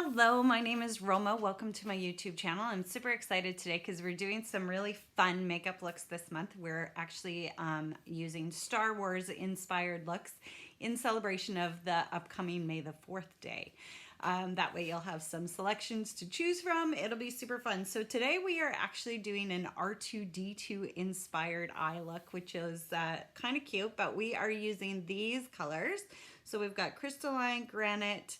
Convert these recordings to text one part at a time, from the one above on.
Hello, my name is Roma. Welcome to my YouTube channel. I'm super excited today because we're doing some really fun makeup looks this month. We're actually using Star Wars inspired looks in celebration of the upcoming May the 4th day. That way you'll have some selections to choose from. It'll be super fun. So today we are actually doing an R2D2 inspired eye look, which is kind of cute, but we are using these colors. So we've got crystalline, granite,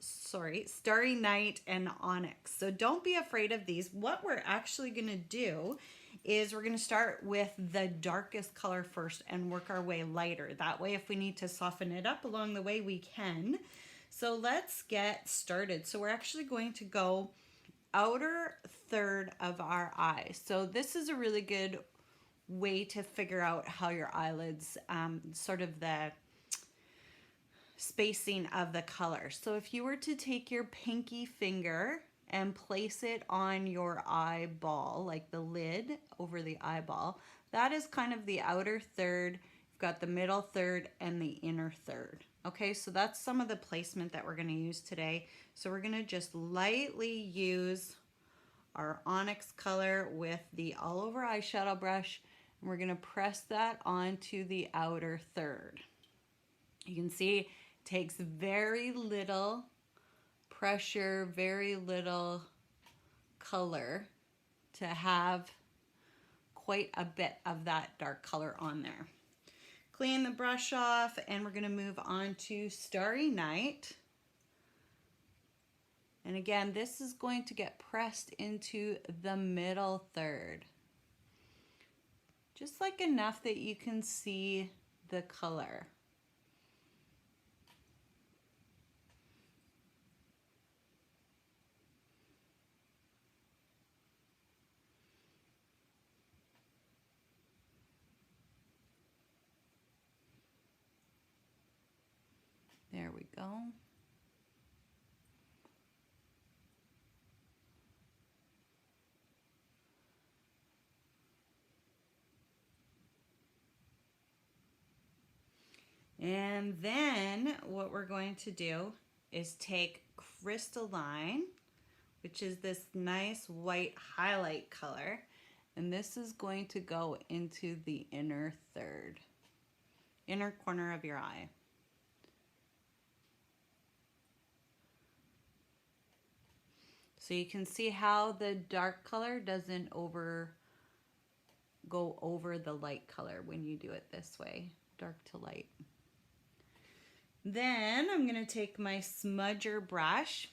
starry night, and onyx. So don't be afraid of these. What we're actually going to do is we're going to start with the darkest color first and work our way lighter. That way, if we need to soften it up along the way, we can. So let's get started. So we're actually going to go outer third of our eye. So this is a really good way to figure out how your eyelids, sort of the spacing of the color. So if you were to take your pinky finger and place it on your eyeball, like the lid over the eyeball, that is kind of the outer third. You've got the middle third and the inner third. Okay, so that's some of the placement that we're going to use today. So we're going to just lightly use our onyx color with the all over eyeshadow brush, and we're going to press that onto the outer third. You can see takes very little pressure, very little color to have quite a bit of that dark color on there. Clean the brush off, and we're going to move on to Starry Night. And again, this is going to get pressed into the middle third. Just like enough that you can see the color. There we go. And then what we're going to do is take crystalline, which is this nice white highlight color, and this is going to go into the inner third, inner corner of your eye. So you can see how the dark color doesn't go over the light color when you do it this way, dark to light. Then I'm going to take my smudger brush,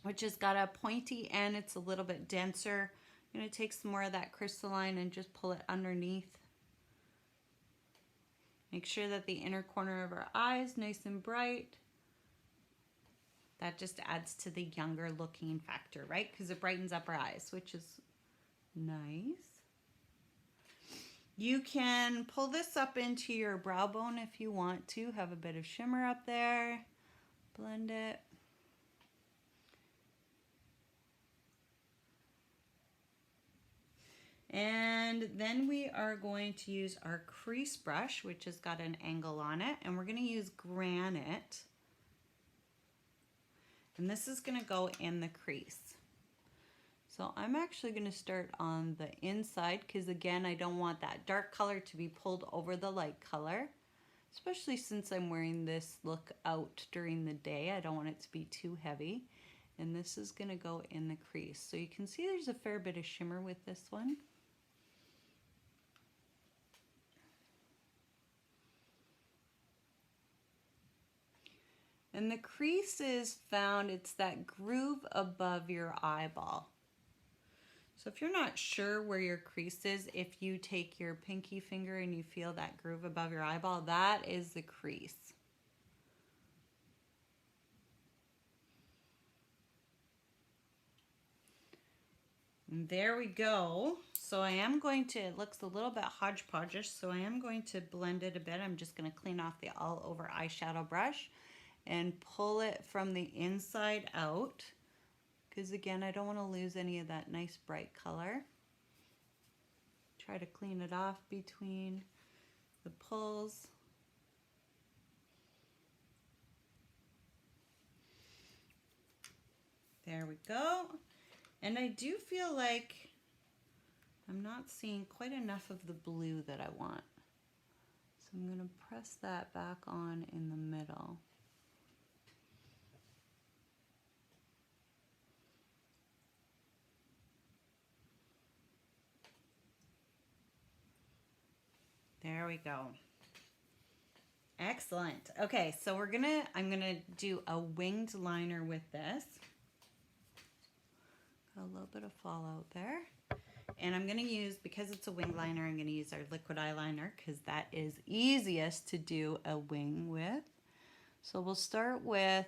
which has got a pointy end. It's a little bit denser. I'm going to take some more of that crystalline and just pull it underneath. Make sure that the inner corner of our eye is nice and bright. That just adds to the younger looking factor, right? Because it brightens up our eyes, which is nice. You can pull this up into your brow bone if you want to. Have a bit of shimmer up there. Blend it. And then we are going to use our crease brush, which has got an angle on it, and we're going to use granite. And this is going to go in the crease. So I'm actually going to start on the inside because, again, I don't want that dark color to be pulled over the light color, especially since I'm wearing this look out during the day. I don't want it to be too heavy. And this is going to go in the crease. So you can see there's a fair bit of shimmer with this one. And the crease is found, it's that groove above your eyeball. So if you're not sure where your crease is, if you take your pinky finger and you feel that groove above your eyeball, that is the crease. And there we go. So I am going to, it looks a little bit hodgepodge-ish, so I am going to blend it a bit. I'm just going to clean off the all over eyeshadow brush and pull it from the inside out, because again, I don't want to lose any of that nice bright color. Try to clean it off between the pulls. There we go. And I do feel like I'm not seeing quite enough of the blue that I want. So I'm going to press that back on in the middle. There we go. Excellent. Okay, so I'm gonna do a winged liner with this. Got a little bit of fallout there. And I'm gonna use, because it's a wing liner, I'm gonna use our liquid eyeliner because that is easiest to do a wing with. So we'll start with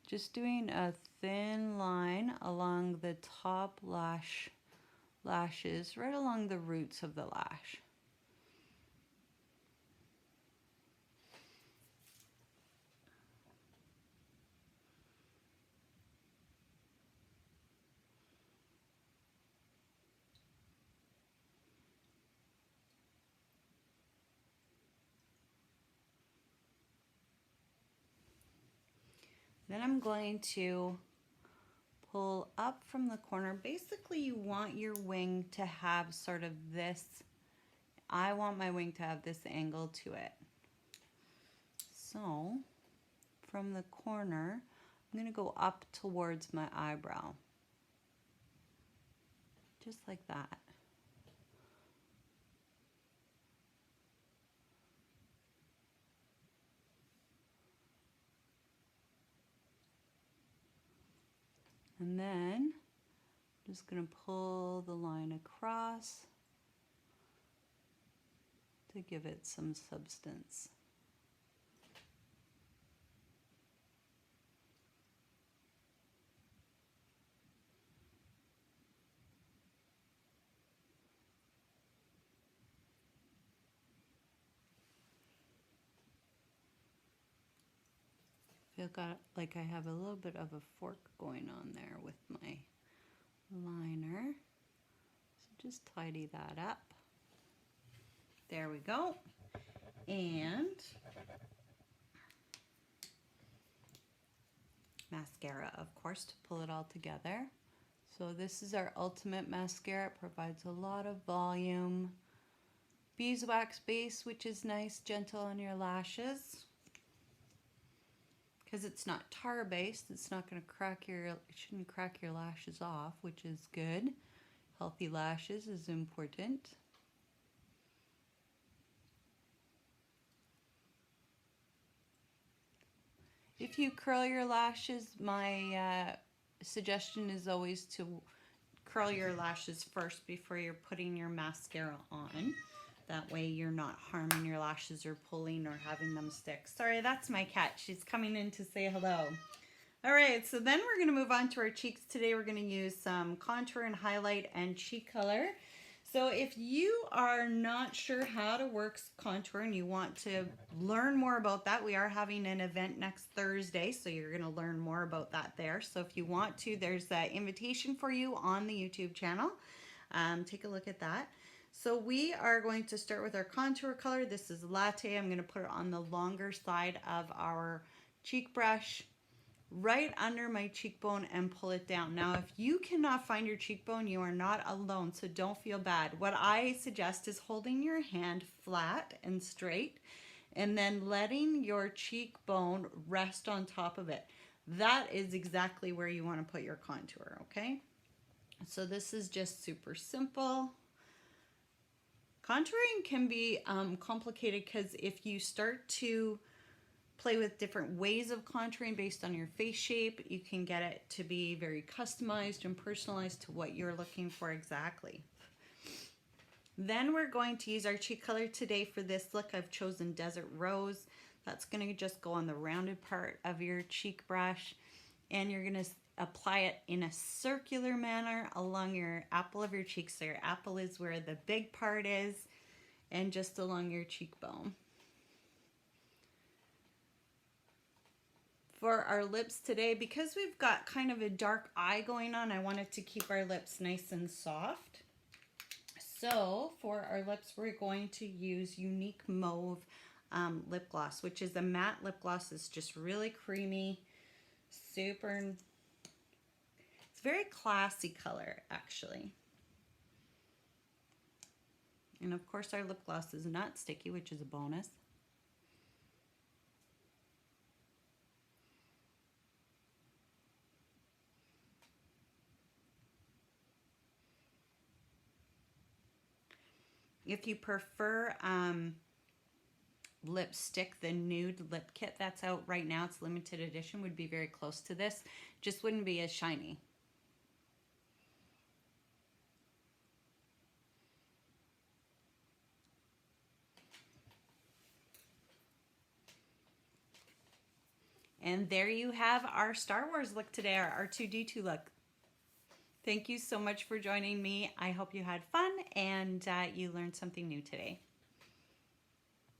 just doing a thin line along the top lashes, right along the roots of the lash. Then I'm going to pull up from the corner. Basically, you want your wing to have sort of this, I want my wing to have this angle to it. So from the corner, I'm going to go up towards my eyebrow. Just like that. And then I'm just going to pull the line across to give it some substance. I feel like I have a little bit of a fork going on there with my liner. So just tidy that up. There we go. And mascara, of course, to pull it all together. So this is our Ultimate Mascara. It provides a lot of volume. Beeswax base, which is nice, gentle on your lashes. Because it's not tar based, it's not going to crack it shouldn't crack your lashes off, which is good. Healthy lashes is important. If you curl your lashes, my suggestion is always to curl your lashes first before you're putting your mascara on. That way you're not harming your lashes or pulling or having them stick. Sorry, that's my cat. She's coming in to say hello. All right, so then we're gonna move on to our cheeks. Today we're gonna use some contour and highlight and cheek color. So if you are not sure how to work contour and you want to learn more about that, we are having an event next Thursday, so you're gonna learn more about that there. So if you want to, there's an invitation for you on the YouTube channel. Take a look at that. So we are going to start with our contour color. This is Latte. I'm going to put it on the longer side of our cheek brush, right under my cheekbone, and pull it down. Now, if you cannot find your cheekbone, you are not alone, so don't feel bad. What I suggest is holding your hand flat and straight, and then letting your cheekbone rest on top of it. That is exactly where you want to put your contour, okay? So this is just super simple. Contouring can be complicated because if you start to play with different ways of contouring based on your face shape, you can get it to be very customized and personalized to what you're looking for exactly. Then we're going to use our cheek color today for this look. I've chosen Desert Rose. That's going to just go on the rounded part of your cheek brush, and you're going to apply it in a circular manner along your apple of your cheek. So your apple is where the big part is, and just along your cheekbone. For our lips today, because we've got kind of a dark eye going on, I wanted to keep our lips nice and soft. So for our lips, we're going to use Unique Mauve lip gloss, which is a matte lip gloss. It's just really creamy, super. a very classy color, actually. And of course our lip gloss is not sticky, which is a bonus. If you prefer lipstick, the nude lip kit that's out right now, it's limited edition, would be very close to this, just wouldn't be as shiny. And there you have our Star Wars look today, our R2D2 look. Thank you so much for joining me. I hope you had fun and you learned something new today.